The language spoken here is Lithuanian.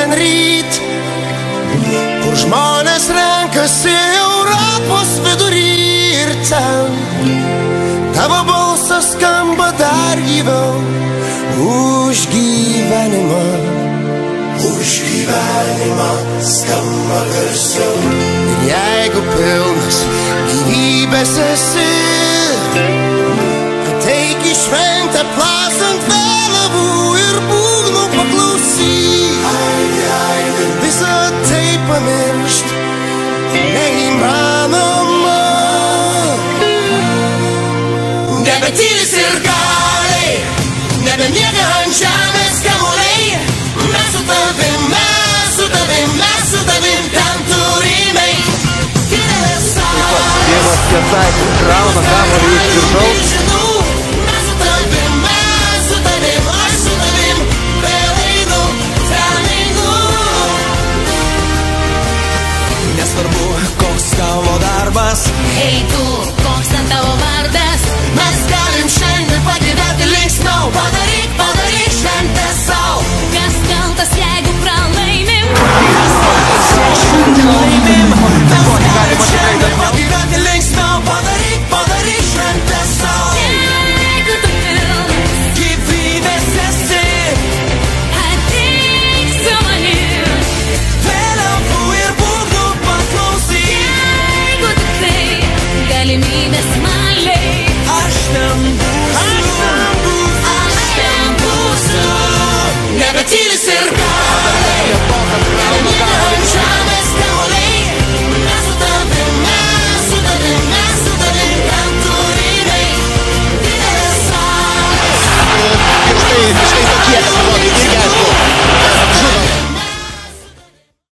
šiandien ryt, kur žmonės renkasi Europos vidury ir ten tavo balsas skamba dar gyviau už gyvenimą. Už gyvenimą skamba garsiau. Ir jeigu pilnas gyvybės esi, ateik į šventę plasant vėliavų ir būgnų paklausyk. Visą tai pamiršt neįmanoma. Nebetylis ir galiai, nebemiega ant žemės kamuoliai. Mes su tavim, mes su tavim, mes su tavim ten turime. Tėvas Kęsaitis krauna kamuolį iš viršaus.